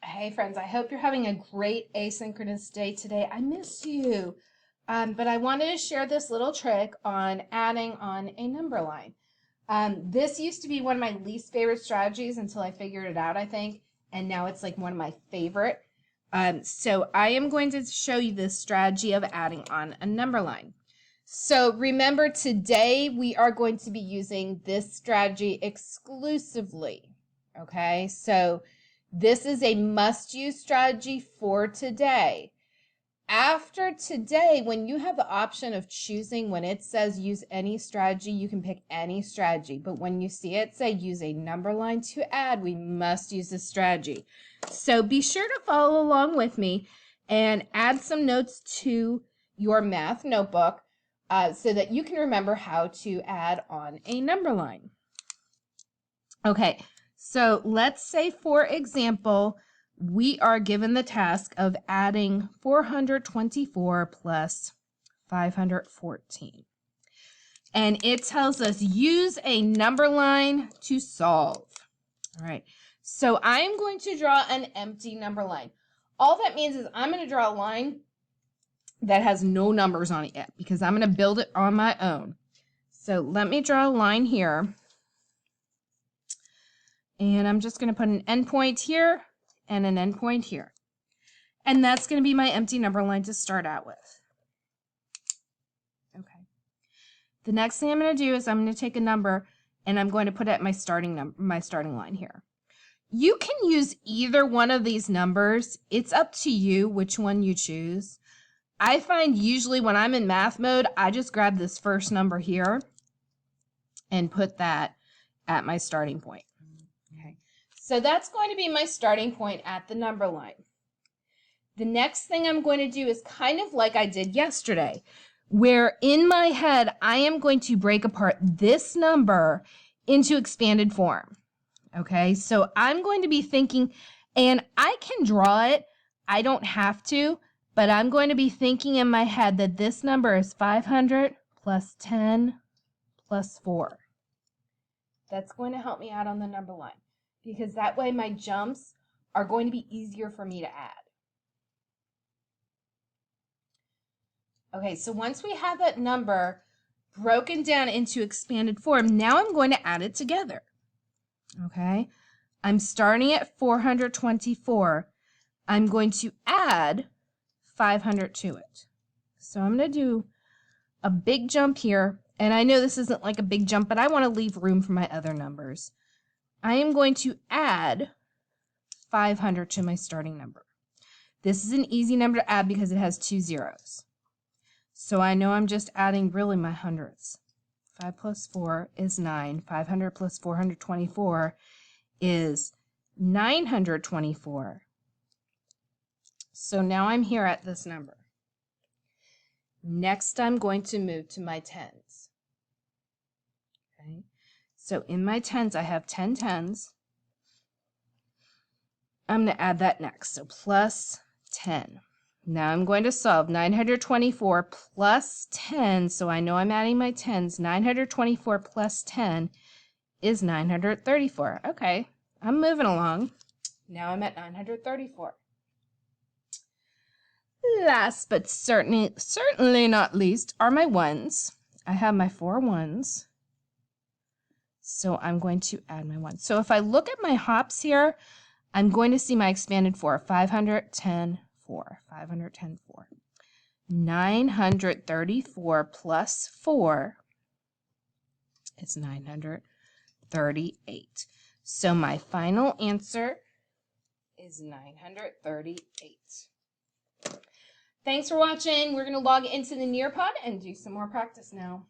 Hey friends, I hope you're having a great asynchronous day today. I miss you. But I wanted to share this little trick on adding on a number line. This used to be one of my least favorite strategies until I figured it out, I think. And now it's like one of my favorite. So I am going to show you this strategy of adding on a number line. So remember, today we are going to be using this strategy exclusively. Okay, so this is a must-use strategy for today. After today, when you have the option of choosing, when it says use any strategy, you can pick any strategy. But when you see it say use a number line to add, we must use this strategy. So be sure to follow along with me and add some notes to your math notebook so that you can remember how to add on a number line. Okay. So let's say, for example, we are given the task of adding 424 plus 514. And it tells us use a number line to solve. All right. So I'm going to draw an empty number line. All that means is I'm going to draw a line that has no numbers on it yet because I'm going to build it on my own. So let me draw a line here. And I'm just going to put an endpoint here and an endpoint here. And that's going to be my empty number line to start out with. Okay. The next thing I'm going to do is I'm going to take a number and I'm going to put it at my starting line here. You can use either one of these numbers. It's up to you which one you choose. I find usually when I'm in math mode, I just grab this first number here and put that at my starting point. So that's going to be my starting point at the number line. The next thing I'm going to do is kind of like I did yesterday, where in my head, I am going to break apart this number into expanded form. Okay, so I'm going to be thinking, and I can draw it, I don't have to, but I'm going to be thinking in my head that this number is 500 plus 10 plus 4. That's going to help me out on the number line, because that way my jumps are going to be easier for me to add. Okay, so once we have that number broken down into expanded form, now I'm going to add it together. Okay, I'm starting at 424. I'm going to add 500 to it. So I'm going to do a big jump here, and I know this isn't like a big jump, but I want to leave room for my other numbers. I am going to add 500 to my starting number. This is an easy number to add because it has 2 zeros. So I know I'm just adding really my hundreds. 5 plus 4 is 9. 500 plus 424 is 924. So now I'm here at this number. Next, I'm going to move to my tens. Okay. So in my tens, I have 10 tens. I'm going to add that next. So plus 10. Now I'm going to solve 924 plus 10. So I know I'm adding my tens. 924 plus 10 is 934. Okay, I'm moving along. Now I'm at 934. Last but certainly not least are my ones. I have my 4 ones. So I'm going to add my 1. So if I look at my hops here, I'm going to see my expanded 4. 510, 4. 510, 4. 934 plus 4 is 938. So my final answer is 938. Thanks for watching. We're going to log into the Nearpod and do some more practice now.